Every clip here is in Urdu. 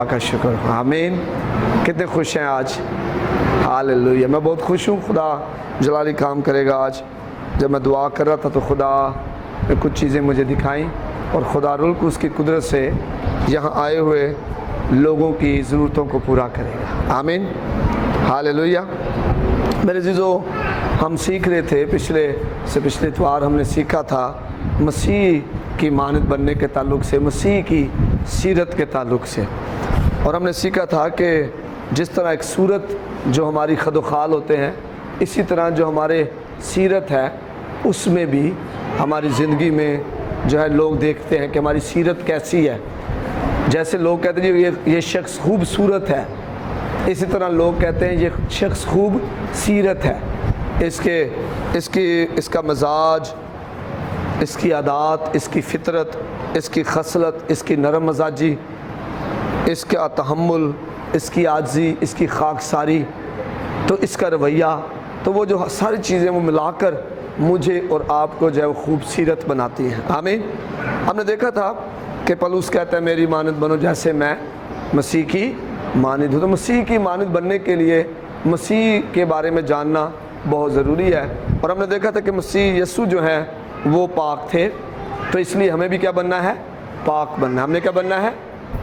کا شکر. آمین. کتنے خوش ہیں آج؟ ہاللویا. میں بہت خوش ہوں. خدا جلالی کام کرے گا. آج جب میں دعا کر رہا تھا تو خدا نے کچھ چیزیں مجھے دکھائیں اور خدا رول کو اس کی قدرت سے یہاں آئے ہوئے لوگوں کی ضرورتوں کو پورا کرے گا. آمین. ہاللویا. میرے عزیزو، ہم سیکھ رہے تھے پچھلے اتوار ہم نے سیکھا تھا مسیح کی مانند بننے کے تعلق سے، مسیح کی سیرت کے تعلق سے. اور ہم نے سیکھا تھا کہ جس طرح ایک صورت جو ہماری خد و خال ہوتے ہیں، اسی طرح جو ہمارے سیرت ہے اس میں بھی ہماری زندگی میں جو ہے لوگ دیکھتے ہیں کہ ہماری سیرت کیسی ہے. جیسے لوگ کہتے ہیں یہ شخص خوبصورت ہے، اسی طرح لوگ کہتے ہیں یہ شخص خوب سیرت ہے. اس کا مزاج، اس کی عادات، اس کی فطرت، اس کی خصلت، اس کی نرم مزاجی، اس کا تحمل، اس کی عاجزی، اس کی خاکساری، تو اس کا رویہ، تو وہ جو ساری چیزیں وہ ملا کر مجھے اور آپ کو جو ہے وہ خوبصورت بناتی ہیں. آمین. ہم نے دیکھا تھا کہ پولس کہتا ہے میری مانند بنو جیسے میں مسیح کی مانند ہوں. تو مسیح کی مانند بننے کے لیے مسیح کے بارے میں جاننا بہت ضروری ہے. اور ہم نے دیکھا تھا کہ مسیح یسوع جو ہے وہ پاک تھے، تو اس لیے ہمیں بھی کیا بننا ہے؟ پاک بننا ہے. ہم نے کیا بننا ہے؟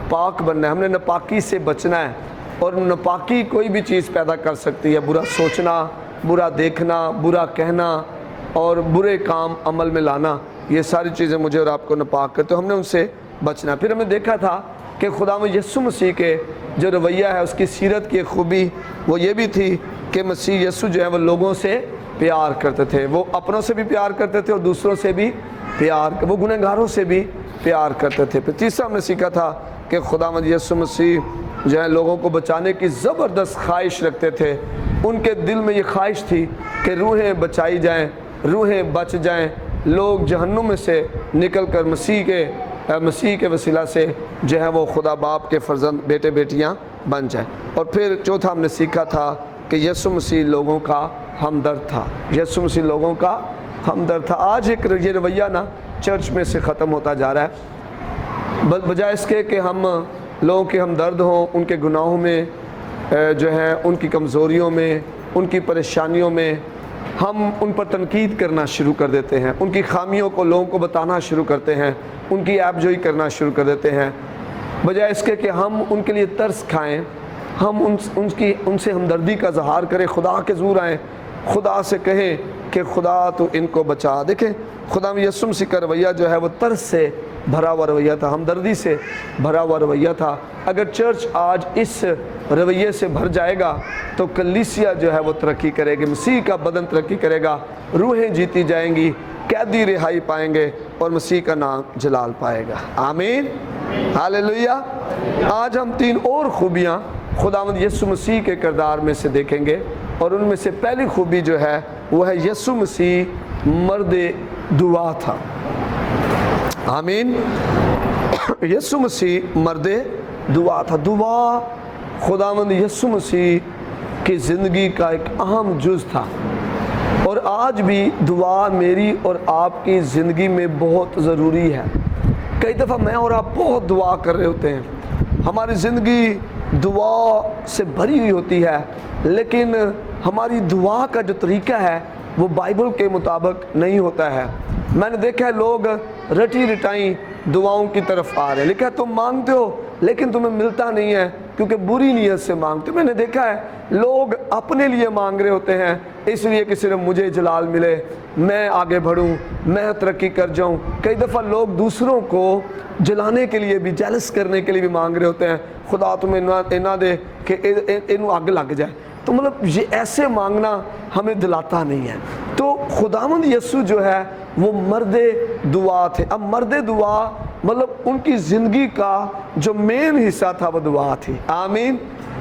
پاک بننا ہے. ہم نے ناپاکی سے بچنا ہے. اور ناپاکی کوئی بھی چیز پیدا کر سکتی ہے، برا سوچنا، برا دیکھنا، برا کہنا اور برے کام عمل میں لانا، یہ ساری چیزیں مجھے اور آپ کو ناپاک کرتے. تو ہم نے ان سے بچنا. پھر ہم نے دیکھا تھا کہ خداوند یسوع مسیح کے جو رویہ ہے، اس کی سیرت کی خوبی وہ یہ بھی تھی کہ مسیح یسوع جو ہے وہ لوگوں سے پیار کرتے تھے. وہ اپنوں سے بھی پیار کرتے تھے اور دوسروں سے بھی وہ گنہگاروں سے بھی پیار کرتے تھے. پھر تیسرا ہم نے سیکھا تھا کہ خداوند یسوع مسیح جو ہے لوگوں کو بچانے کی زبردست خواہش رکھتے تھے. ان کے دل میں یہ خواہش تھی کہ روحیں بچائی جائیں، روحیں بچ جائیں، لوگ جہنم میں سے نکل کر مسیح کے وسیلہ سے جو ہے وہ خدا باپ کے فرزند بیٹے بیٹیاں بن جائیں. اور پھر چوتھا ہم نے سیکھا تھا کہ یسوع مسیح لوگوں کا ہمدرد تھا. یسوع مسیح لوگوں کا ہمدرد تھا. آج ایک یہ رویہ نا چرچ میں سے ختم ہوتا جا رہا ہے. بجائے اس کے کہ ہم لوگوں کے ہمدرد ہوں، ان کے گناہوں میں جو ہے، ان کی کمزوریوں میں، ان کی پریشانیوں میں ہم ان پر تنقید کرنا شروع کر دیتے ہیں. ان کی خامیوں کو لوگوں کو بتانا شروع کرتے ہیں، ان کی عیب جوئی کرنا شروع کر دیتے ہیں. بجائے اس کے کہ ہم ان کے لیے ترس کھائیں، ہم ان سے ہمدردی کا اظہار کریں، خدا کے حضور آئیں، خدا سے کہیں کہ خدا تو ان کو بچا. دیکھیں خدا میں یسوع مسیح کا رویہ جو ہے وہ ترس سے بھرا ہوا رویہ تھا، ہمدردی سے بھرا ہوا رویہ تھا. اگر چرچ آج اس رویے سے بھر جائے گا تو کلیسیا جو ہے وہ ترقی کرے گی، مسیح کا بدن ترقی کرے گا، روحیں جیتی جائیں گی، قیدی رہائی پائیں گے اور مسیح کا نام جلال پائے گا. آمین. ہاللویا. آج ہم 3 اور خوبیاں خداوند یسوع مسیح کے کردار میں سے دیکھیں گے. اور ان میں سے پہلی خوبی جو ہے وہ ہے یسوع مسیح مرد دعا تھا. آمین. یسوع مسیح مرد دعا تھا. دعا خداوند یسوع مسیح کی زندگی کا ایک اہم جز تھا. اور آج بھی دعا میری اور آپ کی زندگی میں بہت ضروری ہے. کئی دفعہ میں اور آپ بہت دعا کر رہے ہوتے ہیں، ہماری زندگی دعا سے بھری ہوئی ہوتی ہے، لیکن ہماری دعا کا جو طریقہ ہے وہ بائبل کے مطابق نہیں ہوتا ہے. میں نے دیکھا ہے لوگ رٹی رٹائیں دعاؤں کی طرف آ رہے ہیں. لکھا تم مانگتے ہو لیکن تمہیں ملتا نہیں ہے کیونکہ بری نیت سے مانگتے. میں نے دیکھا ہے لوگ اپنے لیے مانگ رہے ہوتے ہیں اس لیے کہ صرف مجھے جلال ملے، میں آگے بڑھوں، میں ترقی کر جاؤں. کئی دفعہ لوگ دوسروں کو جلانے کے لیے بھی، جیلس کرنے کے لیے بھی مانگ رہے ہوتے ہیں. خدا تمہیں نہ دے کہ انہوں آگ لگ جائے. تو مطلب یہ ایسے مانگنا ہمیں دلاتا نہیں ہے. تو خداوند یسوع جو ہے وہ مرد دعا تھے. اب مرد دعا مطلب ان کی زندگی کا جو مین حصہ تھا وہ دعا تھی. آمین.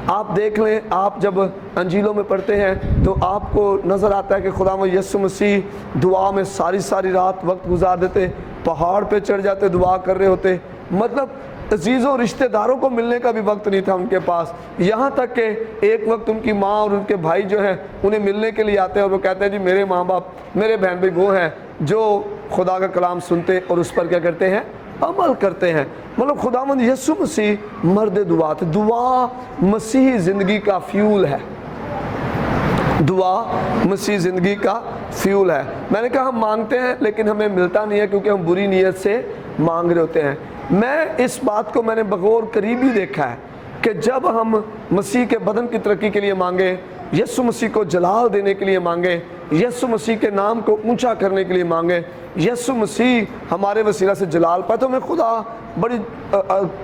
آپ دیکھ لیں، آپ جب انجیلوں میں پڑھتے ہیں تو آپ کو نظر آتا ہے کہ خداوند یسوع مسیح دعا میں ساری رات وقت گزار دیتے، پہاڑ پہ چڑھ جاتے، دعا کر رہے ہوتے. مطلب عزیزوں رشتہ داروں کو ملنے کا بھی وقت نہیں تھا ان کے پاس. یہاں تک کہ ایک وقت ان کی ماں اور ان کے بھائی جو ہیں انہیں ملنے کے لیے آتے ہیں اور وہ کہتے ہیں جی میرے ماں باپ، میرے بہن بھائی وہ ہیں جو خدا کا کلام سنتے اور اس پر کیا کرتے ہیں؟ عمل کرتے ہیں۔ مطلب خداوند یسوع مسیح مرد دعا تھے۔ دعا مسیحی زندگی کا فیول ہے، دعا مسیح زندگی کا فیول ہے۔ میں نے کہا ہم مانگتے ہیں لیکن ہمیں ملتا نہیں ہے کیونکہ ہم بری نیت سے مانگ رہے ہوتے ہیں۔ میں اس بات کو میں نے بغور قریبی دیکھا ہے کہ جب ہم مسیح کے بدن کی ترقی کے لیے مانگیں، یسوع مسیح کو جلال دینے کے لیے مانگیں، یسوع مسیح کے نام کو اونچا کرنے کے لیے مانگیں، یسوع مسیح ہمارے وسیلہ سے جلال پائے، تو ہمیں خدا بڑی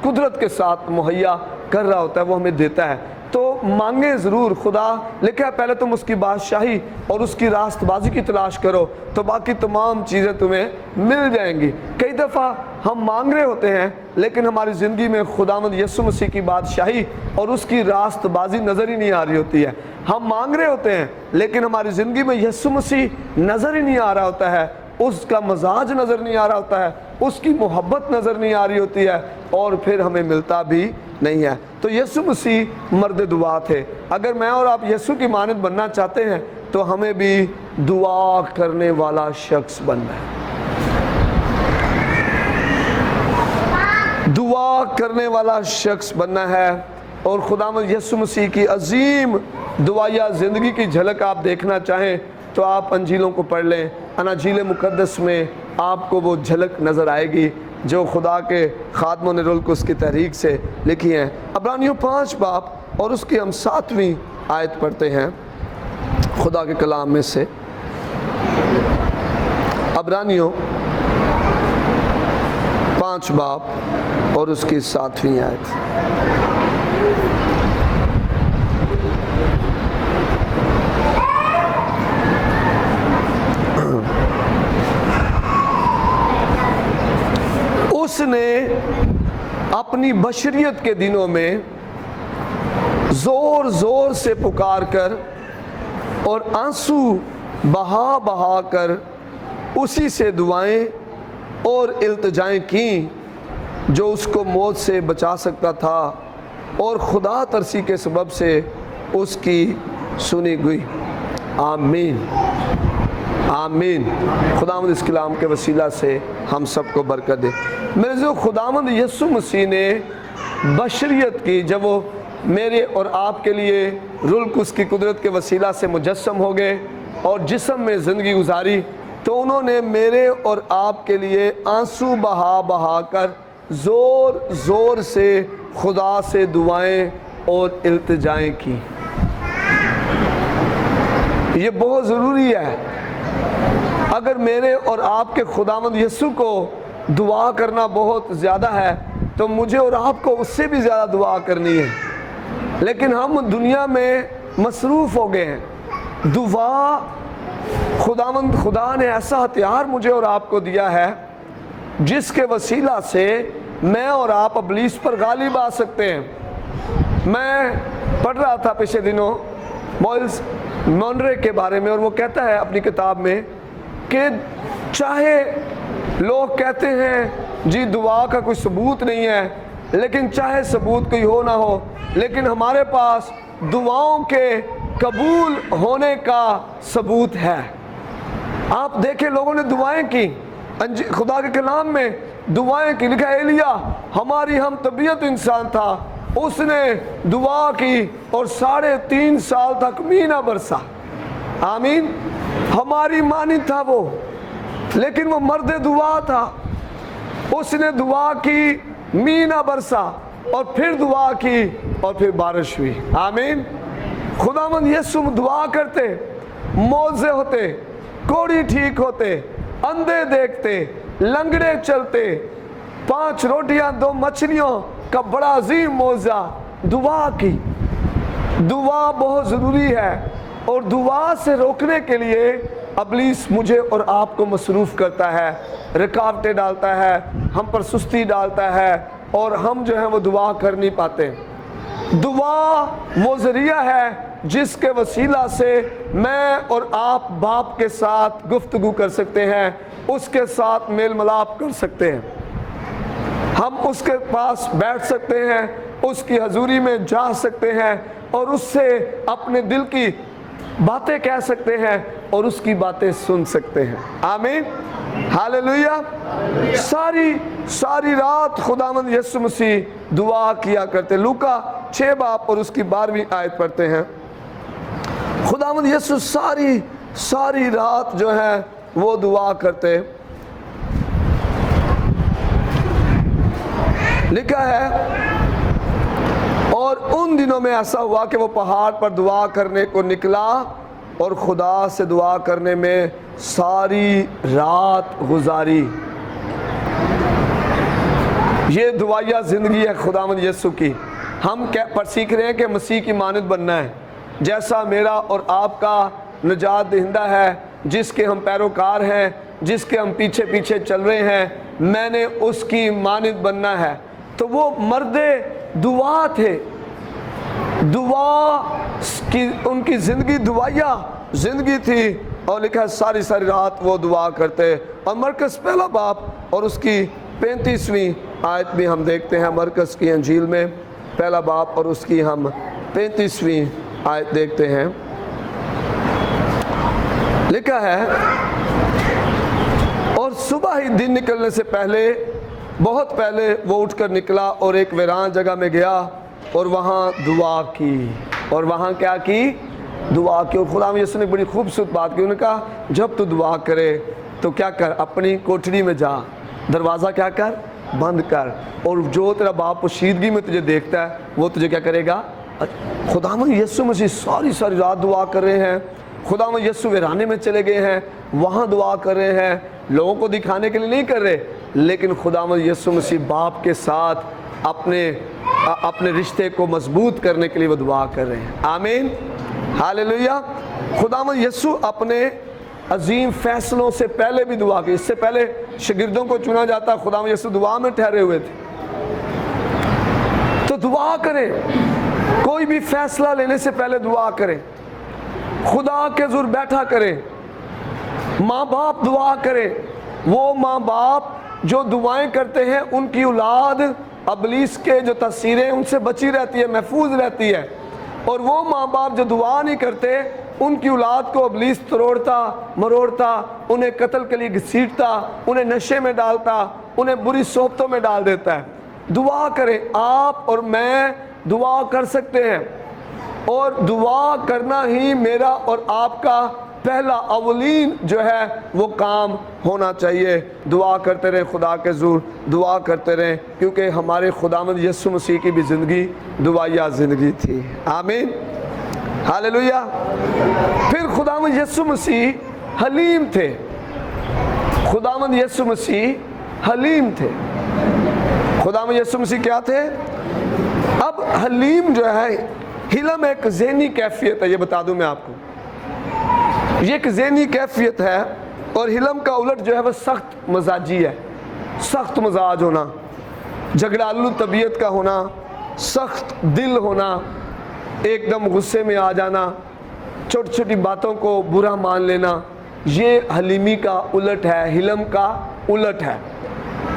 قدرت کے ساتھ مہیا کر رہا ہوتا ہے، وہ ہمیں دیتا ہے۔ تو مانگیں ضرور، خدا لکھا ہے پہلے تم اس کی بادشاہی اور اس کی راست بازی کی تلاش کرو تو باقی تمام چیزیں تمہیں مل جائیں گی۔ کئی دفعہ ہم مانگ رہے ہوتے ہیں لیکن ہماری زندگی میں خداوند یسوع مسیح کی بادشاہی اور اس کی راست بازی نظر ہی نہیں آ رہی ہوتی ہے۔ ہم مانگ رہے ہوتے ہیں لیکن ہماری زندگی میں یسوع مسیح نظر ہی نہیں آ رہا ہوتا ہے، اس کا مزاج نظر نہیں آ رہا ہوتا ہے، اس کی محبت نظر نہیں آ رہی ہوتی ہے، اور پھر ہمیں ملتا بھی نہیں ہے۔ تو یسوع مسیح مرد دعا تھے۔ اگر میں اور آپ یسوع کی مانند بننا چاہتے ہیں تو ہمیں بھی دعا کرنے والا شخص بننا ہے، دعا کرنے والا شخص بننا ہے۔ اور خداوند یسوع مسیح کی عظیم دعائیا زندگی کی جھلک آپ دیکھنا چاہیں تو آپ انجیلوں کو پڑھ لیں، اناجیل مقدس میں آپ کو وہ جھلک نظر آئے گی جو خدا کے خادموں نے رول کو اس کی تحریک سے لکھی ہیں۔ عبرانیوں 5 باب اور اس کی ہم 7ویں آیت پڑھتے ہیں خدا کے کلام میں سے۔ عبرانیوں 5 باب اور اس کی 7ویں آیت۔ اس نے اپنی بشریت کے دنوں میں زور زور سے پکار کر اور آنسو بہا بہا کر اسی سے دعائیں اور التجائیں کیں جو اس کو موت سے بچا سکتا تھا، اور خدا ترسی کے سبب سے اس کی سنی گئی۔ آمین آمین۔ خداوند اس کلام کے وسیلہ سے ہم سب کو برکت دے۔ میرے جو خداوند یسوع مسیح نے بشریت کی، جب وہ میرے اور آپ کے لیے روح القدس کی قدرت کے وسیلہ سے مجسم ہو گئے اور جسم میں زندگی گزاری، تو انہوں نے میرے اور آپ کے لیے آنسو بہا بہا کر زور زور سے خدا سے دعائیں اور التجائیں کی۔ یہ بہت ضروری ہے۔ اگر میرے اور آپ کے خداوند یسوع کو دعا کرنا بہت زیادہ ہے تو مجھے اور آپ کو اس سے بھی زیادہ دعا کرنی ہے، لیکن ہم دنیا میں مصروف ہو گئے ہیں۔ دعا خدا نے ایسا ہتھیار مجھے اور آپ کو دیا ہے جس کے وسیلہ سے میں اور آپ ابلیس پر غالب آ سکتے ہیں۔ میں پڑھ رہا تھا پچھلے دنوں مائلز مونرے کے بارے میں، اور وہ کہتا ہے اپنی کتاب میں کہ چاہے لوگ کہتے ہیں جی دعا کا کوئی ثبوت نہیں ہے، لیکن چاہے ثبوت کوئی ہو نہ ہو، لیکن ہمارے پاس دعاؤں کے قبول ہونے کا ثبوت ہے۔ آپ دیکھیں لوگوں نے دعائیں کی، خدا کے کلام میں دعائیں کی، لکھا ایلیا ہماری ہم طبیعت انسان تھا، اس نے دعا کی اور 3.5 سال تک مینہ برسا۔ آمین۔ ہماری مانند تھا وہ، لیکن وہ مرد دعا تھا، اس نے دعا کی، مینہ برسا، اور پھر دعا کی اور پھر بارش ہوئی۔ آمین۔ خداوند یسوع دعا کرتے، معجزے ہوتے، کوڑی ٹھیک ہوتے، اندھے دیکھتے، لنگڑے چلتے، 5 روٹیاں 2 مچھلیوں کا بڑا عظیم معجزہ دعا کی۔ دعا بہت ضروری ہے، اور دعا سے روکنے کے لیے ابلیس مجھے اور آپ کو مصروف کرتا ہے، رکاوٹیں ڈالتا ہے، ہم پر سستی ڈالتا ہے، اور ہم جو ہیں وہ دعا کر نہیں پاتے۔ دعا وہ ذریعہ ہے جس کے وسیلہ سے میں اور آپ باپ کے ساتھ گفتگو کر سکتے ہیں، اس کے ساتھ میل ملاپ کر سکتے ہیں، ہم اس کے پاس بیٹھ سکتے ہیں، اس کی حضوری میں جا سکتے ہیں اور اس سے اپنے دل کی باتیں کہہ سکتے ہیں اور اس کی باتیں سن سکتے ہیں۔ آمین، ہاللویہ۔ ساری ساری رات خداوند یسوع مسیح دعا کیا کرتے. لوکا 6 باب اور اس کی 12ویں آیت پڑھتے ہیں. خداوند یسوع ساری رات جو ہے وہ دعا کرتے. لکھا ہے اور ان دنوں میں ایسا ہوا کہ وہ پہاڑ پر دعا کرنے کو نکلا اور خدا سے دعا کرنے میں ساری رات گزاری. یہ دعائیہ زندگی ہے خداوند یسوع کی. ہم پر سیکھ رہے ہیں کہ مسیح کی مانند بننا ہے، جیسا میرا اور آپ کا نجات دہندہ ہے، جس کے ہم پیروکار ہیں، جس کے ہم پیچھے پیچھے چل رہے ہیں. میں نے اس کی مانند بننا ہے. تو وہ مرد دعا تھے. دعا کی ان کی زندگی دعائیہ زندگی تھی. اور لکھا ہے ساری رات وہ دعا کرتے. اور مرکز پہلا باب اور اس کی 35ویں آیت بھی ہم دیکھتے ہیں. مرکز کی انجیل میں پہلا باب اور اس کی ہم 35ویں آیت دیکھتے ہیں. لکھا ہے اور صبح ہی دن نکلنے سے پہلے بہت پہلے وہ اٹھ کر نکلا اور ایک ویران جگہ میں گیا اور وہاں دعا کی. اور وہاں کیا کی؟ دعا کی. اور خدا یسوع نے بڑی خوبصورت بات کی. انہوں نے کہا جب تو دعا کرے تو کیا کر، اپنی کوٹھڑی میں جا، دروازہ کیا کر، بند کر، اور جو تیرا باپ پوشیدگی میں تجھے دیکھتا ہے وہ تجھے کیا کرے گا. خداوند یسوع مسیح ساری رات دعا کر رہے ہیں. خداوند یسوع ویرانے میں چلے گئے ہیں، وہاں دعا کر رہے ہیں. لوگوں کو دکھانے کے لیے نہیں کر رہے، لیکن خداوند یسوع مسیح باپ کے ساتھ اپنے رشتے کو مضبوط کرنے کے لیے وہ دعا کر رہے ہیں. آمین، ہاللویا. خداوند یسوع اپنے عظیم فیصلوں سے پہلے بھی دعا کی. اس سے پہلے شاگردوں کو چنا جاتا، خداوند یسوع دعا میں ٹھہرے ہوئے تھے. تو دعا کریں، کوئی بھی فیصلہ لینے سے پہلے دعا کریں. خدا کے حضور بیٹھا کریں. ماں باپ دعا کریں. وہ ماں باپ جو دعائیں کرتے ہیں ان کی اولاد ابلیس کے جو تاثیریں ان سے بچی رہتی ہے، محفوظ رہتی ہے. اور وہ ماں باپ جو دعا نہیں کرتے ان کی اولاد کو ابلیس توڑتا مروڑتا، انہیں قتل کے لیے گھسیٹتا، انہیں نشے میں ڈالتا، انہیں بری صحبتوں میں ڈال دیتا ہے. دعا کریں. آپ اور میں دعا کر سکتے ہیں، اور دعا کرنا ہی میرا اور آپ کا پہلا اولین جو ہے وہ کام ہونا چاہیے. دعا کرتے رہیں خدا کے حضور، دعا کرتے رہیں، کیونکہ ہمارے خداوند یسوع مسیح کی بھی زندگی دعائیہ زندگی تھی. آمین، ہاللویا. پھر خداوند یسوع مسیح حلیم تھے. خداوند یسوع مسیح حلیم تھے. خداوند یسوع مسیح کیا تھے؟ اب حلیم جو ہے، حلم ایک ذہنی کیفیت ہے. یہ بتا دوں میں آپ کو، یہ ایک ذہنی کیفیت ہے. اور حلم کا الٹ جو ہے وہ سخت مزاجی ہے. سخت مزاج ہونا، جھگڑالو طبیعت کا ہونا، سخت دل ہونا، ایک دم غصے میں آ جانا، چھوٹی چھوٹی باتوں کو برا مان لینا، یہ حلیمی کا الٹ ہے، حلم کا الٹ ہے.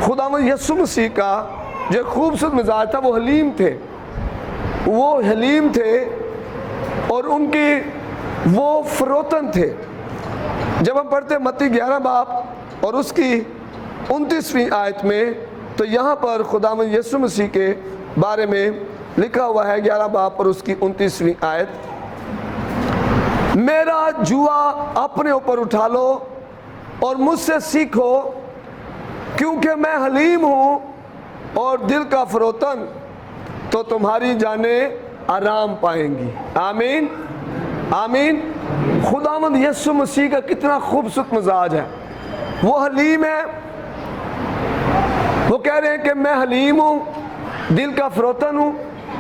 خداوند یسوع مسیح کا جو خوبصورت مزاج تھا وہ حلیم تھے. وہ حلیم تھے اور ان کی وہ فروتن تھے. جب ہم پڑھتے متی 11 باب اور اس کی 29ویں آیت میں، تو یہاں پر خداوند یسوع مسیح کے بارے میں لکھا ہوا ہے 11 باب اور اس کی 29ویں آیت، میرا جوا اپنے اوپر اٹھا لو اور مجھ سے سیکھو، کیونکہ میں حلیم ہوں اور دل کا فروتن، تو تمہاری جانیں آرام پائیں گی. آمین، آمین. خداوند یسوع مسیح کا کتنا خوبصورت مزاج ہے. وہ حلیم ہے. وہ کہہ رہے ہیں کہ میں حلیم ہوں، دل کا فروتن ہوں.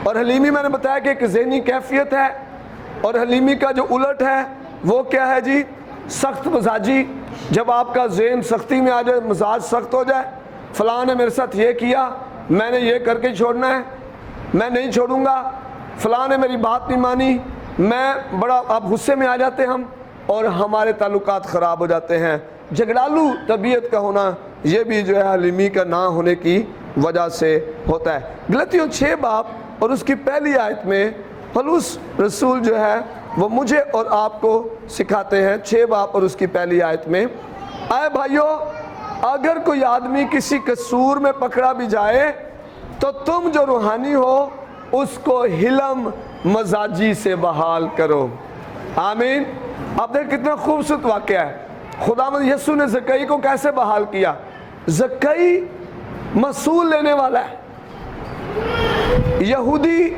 اور حلیمی میں نے بتایا کہ ایک ذہنی کیفیت ہے، اور حلیمی کا جو الٹ ہے وہ کیا ہے جی؟ سخت مزاجی. جب آپ کا ذہن سختی میں آ جائے، مزاج سخت ہو جائے، فلاں نے میرے ساتھ یہ کیا، میں نے یہ کر کے چھوڑنا ہے، میں نہیں چھوڑوں گا، فلاں نے میری بات نہیں مانی، میں بڑا اب غصے میں آ جاتے ہم، اور ہمارے تعلقات خراب ہو جاتے ہیں. جھگڑالو طبیعت کا ہونا یہ بھی جو ہے حلیمی کا نہ ہونے کی وجہ سے ہوتا ہے. غلطیوں 6 باب اور اس کی پہلی آیت میں پولس رسول جو ہے وہ مجھے اور آپ کو سکھاتے ہیں. 6 باب اور اس کی پہلی آیت میں، اے بھائیو اگر کوئی آدمی کسی قصور میں پکڑا بھی جائے تو تم جو روحانی ہو اس کو حلم مزاجی سے بحال کرو۔ آمین۔ اب دیکھ کتنا خوبصورت واقعہ ہے، خداوند یسوع نے زکئی کو کیسے بحال کیا۔ زکئی مسئول لینے والا ہے، یہودی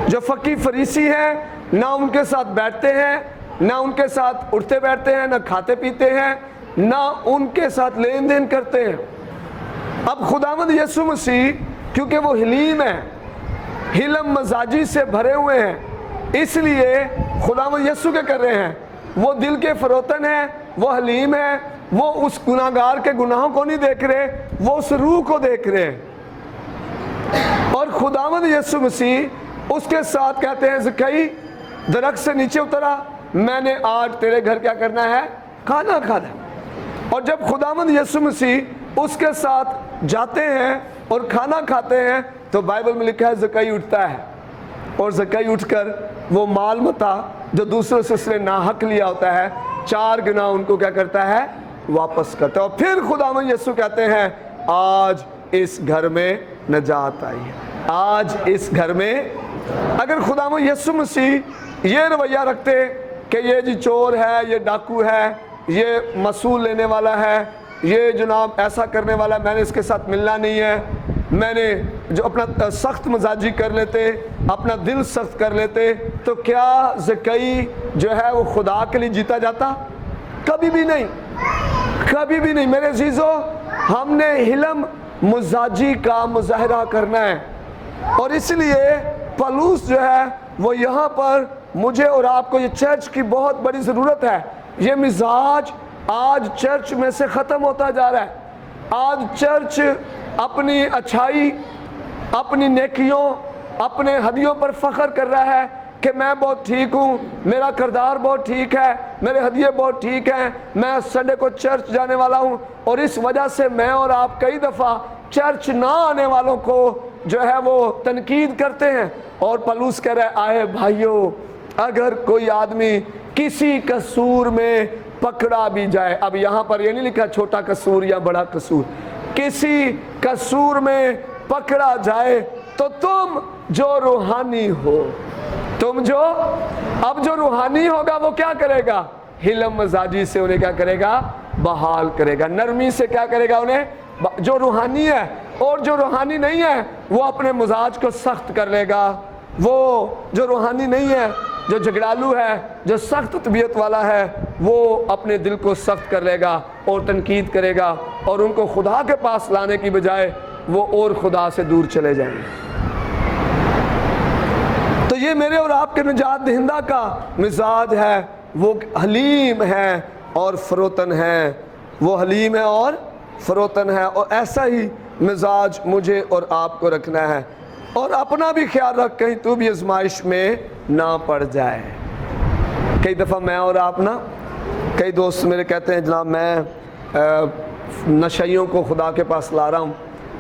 جو فقی فریسی ہیں نہ ان کے ساتھ بیٹھتے ہیں، نہ ان کے ساتھ اٹھتے بیٹھتے ہیں، نہ کھاتے پیتے ہیں، نہ ان کے ساتھ لین دین کرتے ہیں۔ اب خداوند یسوع مسیح کیونکہ وہ حلیم ہے، حلم مزاجی سے بھرے ہوئے ہیں، اس لیے خداوند یسوع کیا کر رہے ہیں، وہ دل کے فروتن ہیں، وہ حلیم ہیں، وہ اس گناہگار کے گناہوں کو نہیں دیکھ رہے، وہ اس روح کو دیکھ رہے ہیں۔ اور خداوند یسوع مسیح اس کے ساتھ کہتے ہیں زکئی درخت سے نیچے اترا، میں نے آج تیرے گھر کیا کرنا ہے، کھانا کھانا ہے۔ اور جب خداوند یسوع مسیح اس کے ساتھ جاتے ہیں اور کھانا کھاتے ہیں تو بائبل میں لکھا ہے زکئی اٹھتا ہے، اور زکئی اٹھ کر وہ مال متا جو دوسروں سے اس نے ناحق لیا ہوتا ہے 4 گنا ان کو کیا کرتا ہے، واپس کرتا ہے۔ اور پھر خداوند یسوع کہتے ہیں آج اس گھر میں نجات آئی ہے، آج اس گھر میں۔ اگر خداوند یسوع مسیح یہ رویہ رکھتے کہ یہ جی چور ہے، یہ ڈاکو ہے، یہ مسئول لینے والا ہے، یہ جناب ایسا کرنے والا، میں نے اس کے ساتھ ملنا نہیں ہے، میں نے جو اپنا سخت مزاجی کر لیتے، اپنا دل سخت کر لیتے، تو کیا زکئی جو ہے وہ خدا کے لیے جیتا جاتا؟ کبھی بھی نہیں، کبھی بھی نہیں۔ میرے عزیزو، ہم نے حلم مزاجی کا مظاہرہ کرنا ہے، اور اس لیے پولس جو ہے وہ یہاں پر مجھے اور آپ کو، یہ چرچ کی بہت بڑی ضرورت ہے۔ یہ مزاج آج چرچ میں سے ختم ہوتا جا رہا ہے۔ آج چرچ اپنی اچھائی، اپنی نیکیوں، اپنے ہدیوں پر فخر کر رہا ہے کہ میں بہت ٹھیک ہوں، میرا کردار بہت ٹھیک ہے، میرے ہدیے بہت ٹھیک ہیں، میں سنڈے کو چرچ جانے والا ہوں، اور اس وجہ سے میں اور آپ کئی دفعہ چرچ نہ آنے والوں کو جو ہے وہ تنقید کرتے ہیں۔ اور پولس کہہ رہا ہے آئے بھائیو، اگر کوئی آدمی کسی قصور میں پکڑا بھی جائے، اب یہاں پر یہ نہیں لکھا چھوٹا قصور یا بڑا قصور، کسی قصور میں پکڑا جائے تو تم جو روحانی ہو، تم جو اب جو روحانی ہوگا وہ کیا کرے گا، حلم مزاجی سے انہیں کیا کرے گا، بحال کرے گا، نرمی سے کیا کرے گا انہیں، جو روحانی ہے۔ اور جو روحانی نہیں ہے وہ اپنے مزاج کو سخت کر لے گا، وہ جو روحانی نہیں ہے، جو جھگڑالو ہے، جو سخت طبیعت والا ہے، وہ اپنے دل کو سخت کر لے گا اور تنقید کرے گا، اور ان کو خدا کے پاس لانے کی بجائے وہ اور خدا سے دور چلے جائیں گے۔ تو یہ میرے اور آپ کے نجات دہندہ کا مزاج ہے، وہ حلیم ہے اور فروتن ہے، وہ حلیم ہے اور فروتن ہے، اور ایسا ہی مزاج مجھے اور آپ کو رکھنا ہے۔ اور اپنا بھی خیال رکھ کہیں تو بھی آزمائش میں نہ پڑ جائے۔ کئی دفعہ میں اور آپ نا، کئی دوست میرے کہتے ہیں جناب میں نشائیوں کو خدا کے پاس لا رہا ہوں،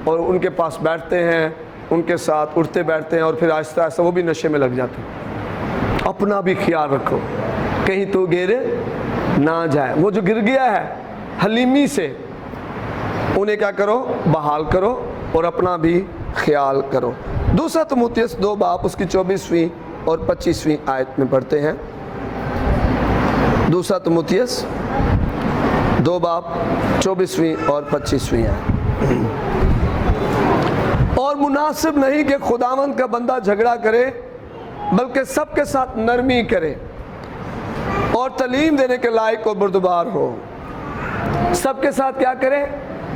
اور ان کے پاس بیٹھتے ہیں، ان کے ساتھ اٹھتے بیٹھتے ہیں، اور پھر آہستہ آہستہ وہ بھی نشے میں لگ جاتے ہیں۔ اپنا بھی خیال رکھو کہیں تو گر نہ جائے۔ وہ جو گر گیا ہے حلیمی سے، انہیں کیا کرو، بحال کرو، اور اپنا بھی خیال کرو۔ دوسرا تموتھیوس 2 باب اس کی 24ویں اور 25ویں آیت میں پڑھتے ہیں۔ دوسرا تموتھیوس 2 باب 24ویں اور 25ویں آیت۔ اور مناسب نہیں کہ خداوند کا بندہ جھگڑا کرے، بلکہ سب کے ساتھ نرمی کرے اور تعلیم دینے کے لائق اور بردبار ہو۔ سب کے ساتھ کیا کرے،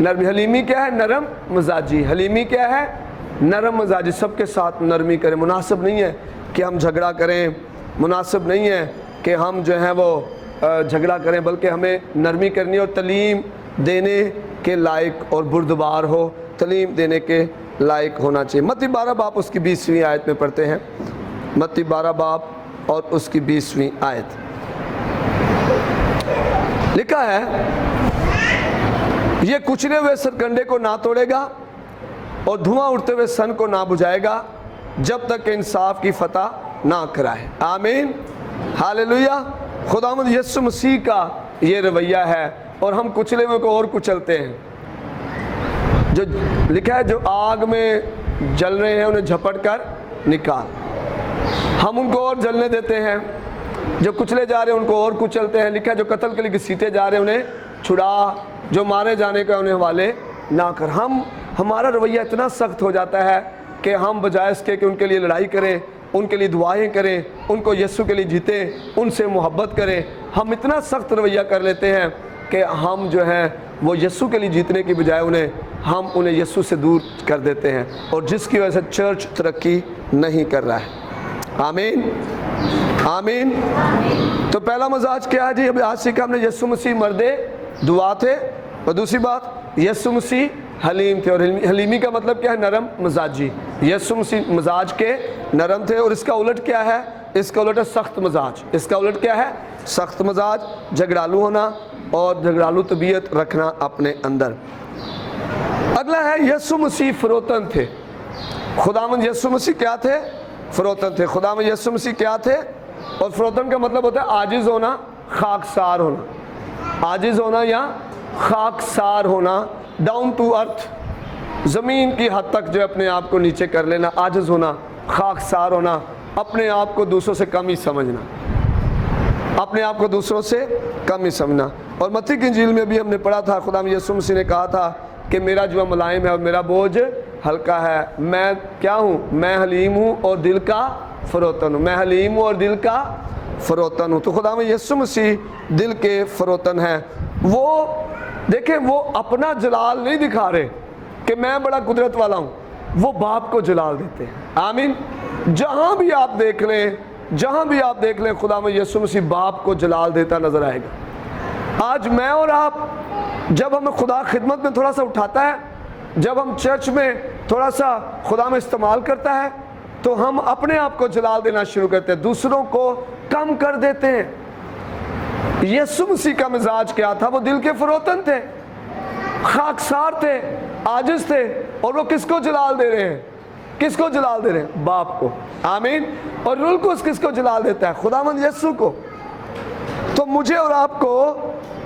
نرمی۔ حلیمی کیا ہے، نرم مزاجی۔ حلیمی کیا ہے، نرم مزاجی۔ سب کے ساتھ نرمی کریں۔ مناسب نہیں ہے کہ ہم جھگڑا کریں، مناسب نہیں ہے کہ ہم جو ہیں وہ جھگڑا کریں، بلکہ ہمیں نرمی کرنی اور تعلیم دینے کے لائق اور بردبار ہو، تعلیم دینے کے لائق ہونا چاہیے۔ متی 12 باب اس کی 20ویں آیت میں پڑھتے ہیں۔ متی 12 باب اور اس کی 20ویں آیت لکھا ہے، یہ کچلے ہوئے سرکنڈے کو نہ توڑے گا اور دھواں اڑتے ہوئے سن کو نہ بجھائے گا، جب تک کہ انصاف کی فتح نہ کرائے۔ آمین، ہاللویہ۔ خداوند یسوع مسیح کا یہ رویہ ہے، اور ہم کچلے ہوئے کو اور کچلتے ہیں، جو لکھا ہے جو آگ میں جل رہے ہیں انہیں جھپٹ کر نکال. ہم ان کو اور جلنے دیتے ہیں. جو کچلے جا رہے ہیں ان کو اور کچلتے ہیں. لکھا ہے جو قتل کے لیے گھسیٹے جا رہے ہیں انہیں چھڑا, جو مارے جانے کا انہیں حوالے نہ کر. ہمارا رویہ اتنا سخت ہو جاتا ہے کہ ہم بجائے اس کے کہ ان کے لیے لڑائی کریں, ان کے لیے دعائیں کریں, ان کو یسوع کے لیے جیتیں, ان سے محبت کریں, ہم اتنا سخت رویہ کر لیتے ہیں کہ ہم جو ہیں وہ یسوع کے لیے جیتنے کی بجائے ہم انہیں یسوع سے دور کر دیتے ہیں, اور جس کی وجہ سے چرچ ترقی نہیں کر رہا ہے. آمین آمین. تو پہلا مزاج کیا ہے جی؟ ابھی آج سیکھا ہم نے یسوع مسیح مرد دعا تھے, اور دوسری بات یسوع مسیح حلیم تھے, اور حلیمی کا مطلب کیا ہے؟ نرم مزاجی. یسوع مسیح مزاج کے نرم تھے, اور اس کا الٹ کیا ہے؟ اس کا الٹ ہے سخت مزاج. اس کا الٹ کیا ہے؟ سخت مزاج, جھگڑالو ہونا اور جھگڑالو طبیعت رکھنا اپنے اندر. اگلا ہے یسوع مسیح فروتن تھے. خداوند یسوع مسیح کیا تھے؟ فروتن تھے. خداوند یسوع مسیح کیا تھے؟ اور فروتن کا مطلب ہوتا ہے عاجز ہونا, خاکسار ہونا. عاجز ہونا یا خاکسار ہونا, ڈاؤن ٹو ارتھ, زمین کی حد تک جو اپنے آپ کو نیچے کر لینا. عاجز ہونا, خاکسار ہونا, اپنے آپ کو دوسروں سے کم ہی سمجھنا, اپنے آپ کو دوسروں سے کم ہی سمجھنا. اور متی کی انجیل میں بھی ہم نے پڑھا تھا, خدا یسوع مسیح نے کہا تھا کہ میرا جو ملائم ہے اور میرا بوجھ ہلکا ہے. میں کیا ہوں؟ میں حلیم ہوں اور دل کا فروتن ہوں. میں حلیم ہوں اور دل کا فروتن ہوں. تو خدا یسوع مسیح دل کے فروتن ہیں. وہ دیکھیں, وہ اپنا جلال نہیں دکھا رہے کہ میں بڑا قدرت والا ہوں, وہ باپ کو جلال دیتے ہیں. آمین. جہاں بھی آپ دیکھ لیں, جہاں بھی آپ دیکھ لیں, خدا یسوع مسیح باپ کو جلال دیتا نظر آئے گا. آج میں اور آپ جب ہمیں خدا خدمت میں تھوڑا سا اٹھاتا ہے, جب ہم چرچ میں تھوڑا سا خدا میں استعمال کرتا ہے, تو ہم اپنے آپ کو جلال دینا شروع کرتے ہیں, دوسروں کو کم کر دیتے ہیں. یسوع مسیح کا مزاج کیا تھا؟ وہ دل کے فروتن تھے, خاکسار تھے, عاجز تھے, اور وہ کس کو جلال دے رہے ہیں؟ کس کو جلال دے رہے ہیں؟ باپ کو. آمین. اور روح القدس کس کو جلال دیتا ہے؟ خداوند یسوع کو. تو مجھے اور آپ کو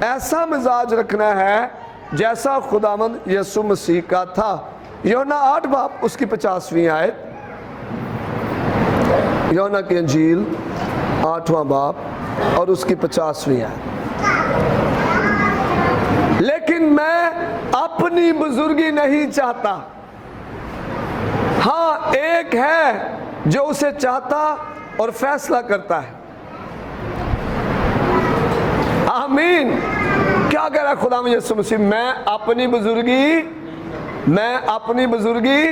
ایسا مزاج رکھنا ہے جیسا خداوند یسوع مسیح کا تھا. یوحنا 8 باب اس کی 50ویں آیت, یوحنا کی انجیل 8واں باب اور اس کی 50ویں آیت. لیکن میں اپنی بزرگی نہیں چاہتا, ہاں ایک ہے جو اسے چاہتا اور فیصلہ کرتا ہے. آمین. کیا کہہ رہا ہے خدا یسوع مسیح؟ میں اپنی بزرگی.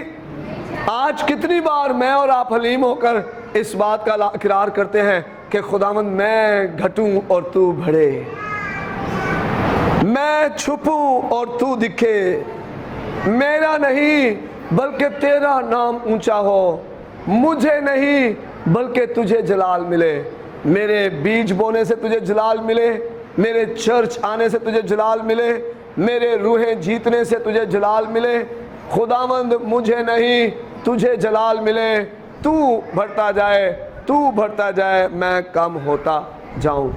آج کتنی بار میں اور آپ حلیم ہو کر اس بات کا اقرار کرتے ہیں کہ خداوند میں گھٹوں اور تو بڑھے, میں چھپوں اور تو دکھے, میرا نہیں بلکہ تیرا نام اونچا ہو, مجھے نہیں بلکہ تجھے جلال ملے. میرے بیج بونے سے تجھے جلال ملے, میرے چرچ آنے سے تجھے جلال ملے, میرے روحیں جیتنے سے تجھے جلال ملے. خداوند مجھے نہیں تجھے جلال ملے, تو بڑھتا جائے, میں کم ہوتا جاؤں.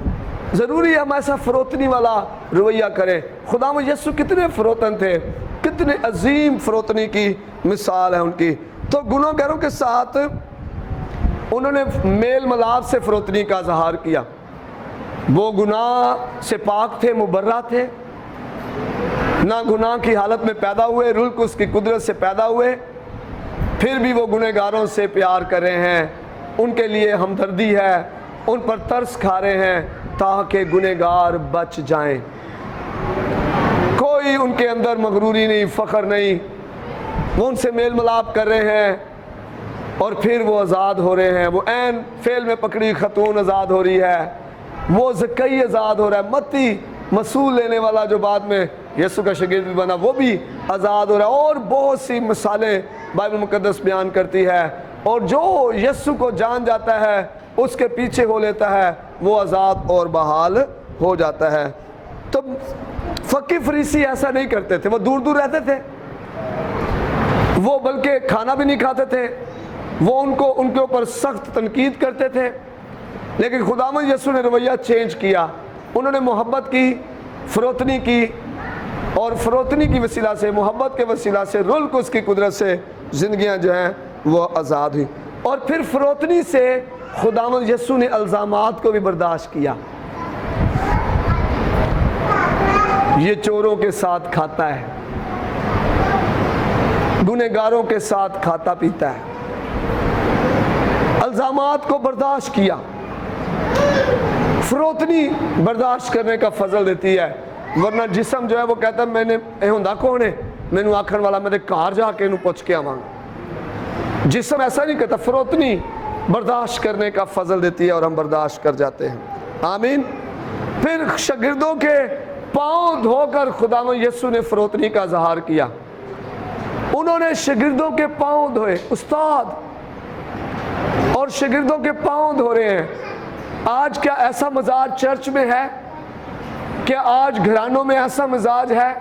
ضروری ہے ہم ایسا فروتنی والا رویہ کریں. خداوند یسوع کتنے فروتن تھے, کتنے عظیم فروتنی کی مثال ہے ان کی. تو گناہ گاروں کے ساتھ انہوں نے میل ملاپ سے فروتنی کا اظہار کیا. وہ گناہ سے پاک تھے, مبرہ تھے, نہ گناہ کی حالت میں پیدا ہوئے, روح القدس کی قدرت سے پیدا ہوئے, پھر بھی وہ گناہ گاروں سے پیار کر رہے ہیں, ان کے لیے ہمدردی ہے, ان پر ترس کھا رہے ہیں تاکہ گناہ گار بچ جائیں. کوئی ان کے اندر مغروری نہیں, فخر نہیں, وہ ان سے میل ملاپ کر رہے ہیں اور پھر وہ آزاد ہو رہے ہیں. وہ عین فعل میں پکڑی خاتون آزاد ہو رہی ہے, وہ زکئی آزاد ہو رہا ہے, متی مسئول لینے والا جو بعد میں یسوع کا شاگرد بھی بنا وہ بھی آزاد ہو رہا ہے, اور بہت سی مثالیں بائبل مقدس بیان کرتی ہے. اور جو یسوع کو جان جاتا ہے, اس کے پیچھے ہو لیتا ہے, وہ آزاد اور بحال ہو جاتا ہے. تو فقی فریسی ایسا نہیں کرتے تھے, وہ دور دور رہتے تھے, وہ بلکہ کھانا بھی نہیں کھاتے تھے, وہ ان کے اوپر سخت تنقید کرتے تھے. لیکن خداوند یسوع نے رویہ چینج کیا, انہوں نے محبت کی, فروتنی کی, اور فروتنی کی وسیلہ سے، محبت کے وسیلہ سے، رول کو اس کی قدرت سے زندگیاں جو ہیں وہ آزاد ہوئی۔ اور پھر فروتنی سے خداوند یسوع نے الزامات کو بھی برداشت کیا۔ یہ چوروں کے ساتھ کھاتا ہے، گنہگاروں کے ساتھ کھاتا پیتا ہے، الزامات کو برداشت کیا۔ فروتنی برداشت کرنے کا فضل دیتی ہے، ورنہ جسم جو ہے وہ کہتا ہے میں نے اے ہوندا کون ہے، مینوں آکھن والا میرے گھر جا کے انہوں پوچھ کے آواں۔ جسم ایسا نہیں کہتا، فروتنی برداشت کرنے کا فضل دیتی ہے اور ہم برداشت کر جاتے ہیں۔ آمین۔ پھر شاگردوں کے پاؤں دھو کر خداوند یسوع نے فروتنی کا اظہار کیا۔ انہوں نے شاگردوں کے پاؤں دھوئے، استاد اور شاگردوں کے پاؤں دھو رہے ہیں۔ آج کیا ایسا مزاج چرچ میں ہے؟ کیا آج گھرانوں میں ایسا مزاج ہے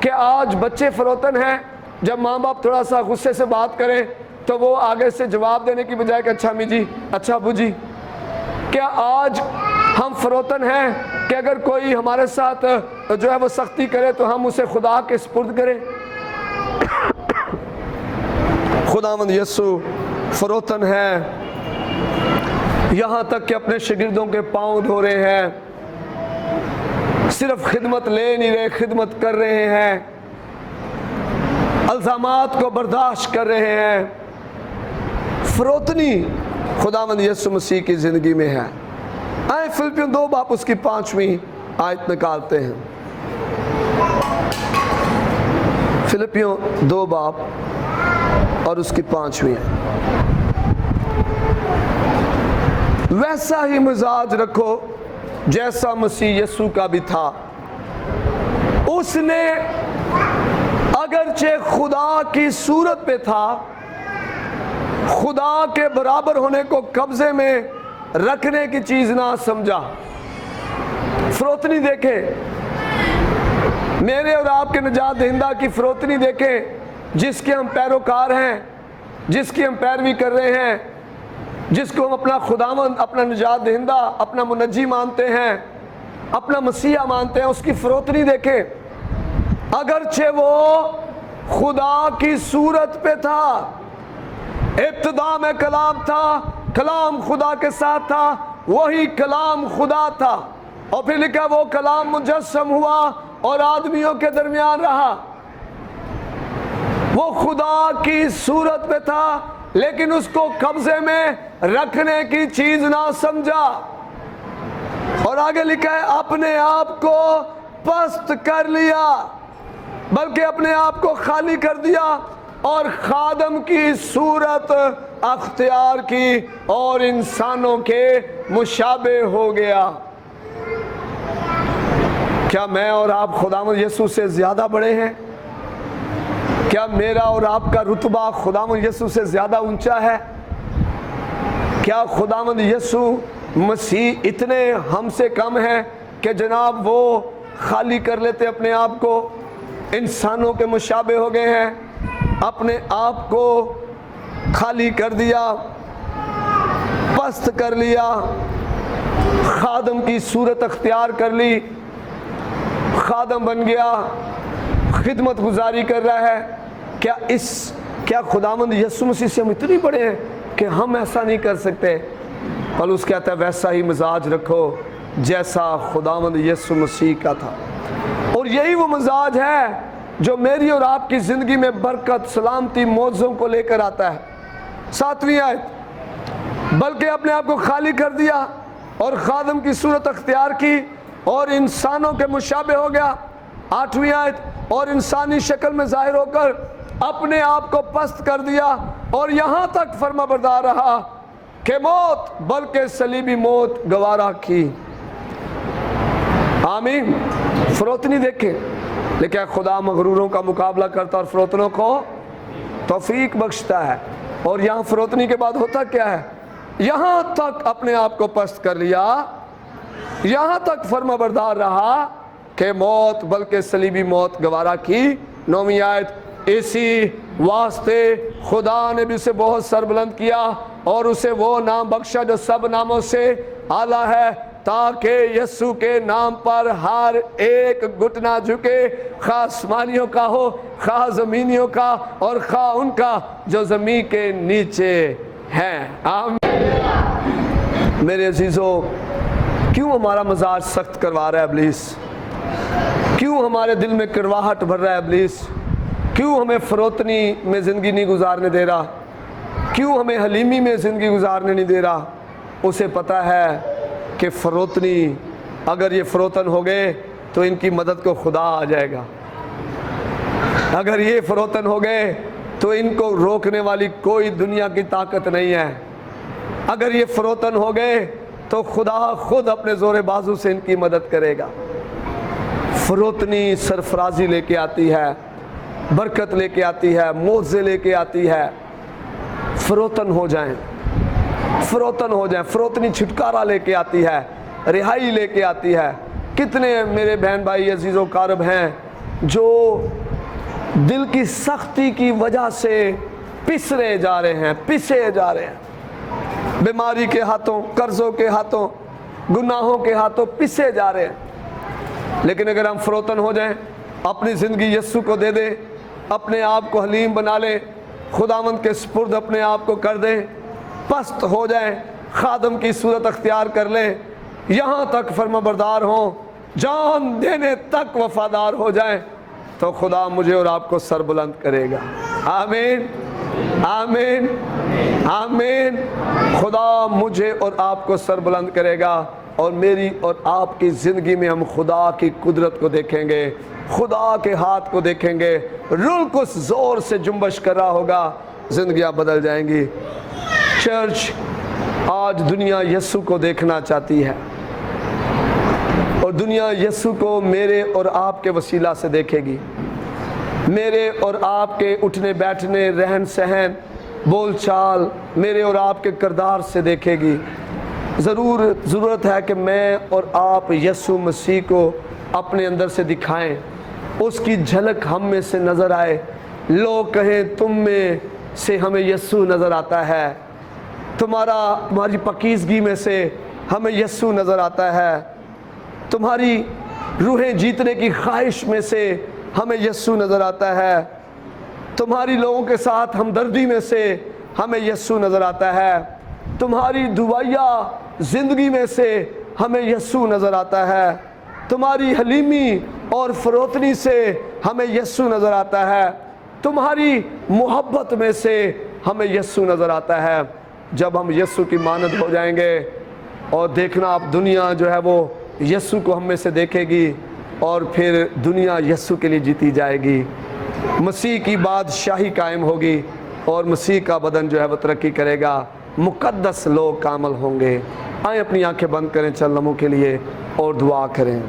کہ آج بچے فروتن ہیں؟ جب ماں باپ تھوڑا سا غصے سے بات کریں تو وہ آگے سے جواب دینے کی بجائے کہ اچھا امی جی، اچھا ابو جی۔ کیا آج ہم فروتن ہیں کہ اگر کوئی ہمارے ساتھ جو ہے وہ سختی کرے تو ہم اسے خدا کے سپرد کریں؟ خداوند یسوع فروتن ہے، یہاں تک کہ اپنے شاگردوں کے پاؤں دھو رہے ہیں۔ صرف خدمت لے نہیں رہے، خدمت کر رہے ہیں، الزامات کو برداشت کر رہے ہیں۔ فروتنی خداوند یسوع مسیح کی زندگی میں ہے۔ آئیں فلپیوں 2 باب اس کی 5ویں آیت نکالتے ہیں۔ فلپیوں 2 باب اور اس کی 5ویں۔ ویسا ہی مزاج رکھو جیسا مسیح یسوع کا بھی تھا۔ اس نے اگرچہ خدا کی صورت پہ تھا، خدا کے برابر ہونے کو قبضے میں رکھنے کی چیز نہ سمجھا۔ فروتنی دیکھیں، میرے اور آپ کے نجات دہندہ کی فروتنی دیکھیں، جس کے ہم پیروکار ہیں، جس کی ہم پیروی کر رہے ہیں، جس کو ہم اپنا خداوند، اپنا نجات دہندہ، اپنا منجی مانتے ہیں، اپنا مسیحا مانتے ہیں، اس کی فروتنی دیکھیں۔ اگرچہ وہ خدا کی صورت پہ تھا، ابتدا میں کلام تھا، کلام خدا کے ساتھ تھا، وہی کلام خدا تھا، اور پھر لکھا وہ کلام مجسم ہوا اور آدمیوں کے درمیان رہا۔ وہ خدا کی صورت پہ تھا لیکن اس کو قبضے میں رکھنے کی چیز نہ سمجھا، اور آگے لکھا ہے اپنے آپ کو پست کر لیا، بلکہ اپنے آپ کو خالی کر دیا اور خادم کی صورت اختیار کی اور انسانوں کے مشابہ ہو گیا۔ کیا میں اور آپ خداوند یسوع سے زیادہ بڑے ہیں؟ کیا میرا اور آپ کا رتبہ خداوند یسوع سے زیادہ اونچا ہے؟ کیا خداوند یسوع مسیح اتنے ہم سے کم ہیں کہ جناب وہ خالی کر لیتے اپنے آپ کو، انسانوں کے مشابہ ہو گئے ہیں، اپنے آپ کو خالی کر دیا، پست کر لیا، خادم کی صورت اختیار کر لی، خادم بن گیا، خدمت گزاری کر رہا ہے۔ کیا خداوند یسوع مسیح سے ہم اتنے بڑے ہیں کہ ہم ایسا نہیں کر سکتے؟ پولس کہتا ہے ویسا ہی مزاج رکھو جیسا خداوند یسوع مسیح کا تھا۔ اور یہی وہ مزاج ہے جو میری اور آپ کی زندگی میں برکت، سلامتی، معجزوں کو لے کر آتا ہے۔ 7ویں آیت، بلکہ اپنے آپ کو خالی کر دیا اور خادم کی صورت اختیار کی اور انسانوں کے مشابہ ہو گیا۔ 8ویں آیت، اور انسانی شکل میں ظاہر ہو کر اپنے آپ کو پست کر دیا اور یہاں تک فرما بردار رہا کہ موت بلکہ صلیبی موت گوارا کی۔ آمین۔ فروتنی دیکھیں، لیکن خدا مغروروں کا مقابلہ کرتا اور فروتنوں کو توفیق بخشتا ہے۔ اور یہاں فروتنی کے بعد ہوتا کیا ہے؟ یہاں تک اپنے آپ کو پست کر لیا، یہاں تک فرما بردار رہا کہ موت بلکہ صلیبی موت گوارا کی۔ 9ویں آیت، اسی واسطے خدا نے بھی اسے بہت سربلند کیا اور اسے وہ نام بخشا جو سب ناموں سے اعلیٰ ہے، تاکہ یسوع کے نام پر ہر ایک گھٹنا جھکے، خواہ آسمانیوں کا ہو، خواہ زمینیوں کا، اور خواہ ان کا جو زمین کے نیچے ہیں۔ آمین۔ میرے عزیزو، کیوں ہمارا مزاج سخت کروا رہا ہے ابلیس؟ کیوں ہمارے دل میں کڑواہٹ بھر رہا ہے ابلیس؟ کیوں ہمیں فروتنی میں زندگی نہیں گزارنے دے رہا؟ کیوں ہمیں حلیمی میں زندگی گزارنے نہیں دے رہا؟ اسے پتہ ہے کہ فروتنی، اگر یہ فروتن ہو گئے تو ان کی مدد کو خدا آ جائے گا۔ اگر یہ فروتن ہو گئے تو ان کو روکنے والی کوئی دنیا کی طاقت نہیں ہے۔ اگر یہ فروتن ہو گئے تو خدا خود اپنے زور بازو سے ان کی مدد کرے گا۔ فروتنی سرفرازی لے کے آتی ہے، برکت لے کے آتی ہے، معجزے لے کے آتی ہے۔ فروتن ہو جائیں، فروتن ہو جائیں۔ فروتنی چھٹکارا لے کے آتی ہے، رہائی لے کے آتی ہے۔ کتنے میرے بہن بھائی عزیز و قارب ہیں جو دل کی سختی کی وجہ سے پسرے جا رہے ہیں، پسے جا رہے ہیں، بیماری کے ہاتھوں، قرضوں کے ہاتھوں، گناہوں کے ہاتھوں پسے جا رہے ہیں۔ لیکن اگر ہم فروتن ہو جائیں، اپنی زندگی یسوع کو دے دیں، اپنے آپ کو حلیم بنا لیں، خداوند کے سپرد اپنے آپ کو کر دیں، پست ہو جائیں، خادم کی صورت اختیار کر لیں، یہاں تک فرمانبردار ہوں، جان دینے تک وفادار ہو جائیں، تو خدا مجھے اور آپ کو سر بلند کرے گا۔ آمین، آمین، آمین۔ خدا مجھے اور آپ کو سر بلند کرے گا، اور میری اور آپ کی زندگی میں ہم خدا کی قدرت کو دیکھیں گے، خدا کے ہاتھ کو دیکھیں گے۔ روح القدس زور سے جنبش کر رہا ہوگا، زندگیاں بدل جائیں گی۔ چرچ، آج دنیا یسوع کو دیکھنا چاہتی ہے، اور دنیا یسوع کو میرے اور آپ کے وسیلہ سے دیکھے گی، میرے اور آپ کے اٹھنے بیٹھنے، رہن سہن، بول چال، میرے اور آپ کے کردار سے دیکھے گی۔ ضرورت ہے کہ میں اور آپ یسوع مسیح کو اپنے اندر سے دکھائیں، اس کی جھلک ہم میں سے نظر آئے، لوگ کہیں تم میں سے ہمیں یسوع نظر آتا ہے، تمہاری پاکیزگی میں سے ہمیں یسوع نظر آتا ہے، تمہاری روحیں جیتنے کی خواہش میں سے ہمیں یسوع نظر آتا ہے، تمہاری لوگوں کے ساتھ ہمدردی میں سے ہمیں یسوع نظر آتا ہے، تمہاری دعائیا زندگی میں سے ہمیں یسوع نظر آتا ہے، تمہاری حلیمی اور فروتنی سے ہمیں یسوع نظر آتا ہے، تمہاری محبت میں سے ہمیں یسوع نظر آتا ہے۔ جب ہم یسوع کی مانند ہو جائیں گے، اور دیکھنا اب دنیا جو ہے وہ یسوع کو ہم میں سے دیکھے گی، اور پھر دنیا یسوع کے لیے جیتی جائے گی، مسیح کی بادشاہی قائم ہوگی، اور مسیح کا بدن جو ہے وہ ترقی کرے گا، مقدس لوگ کامل ہوں گے۔ آئیں اپنی آنکھیں بند کریں چند لمحوں کے لیے اور دعا کریں۔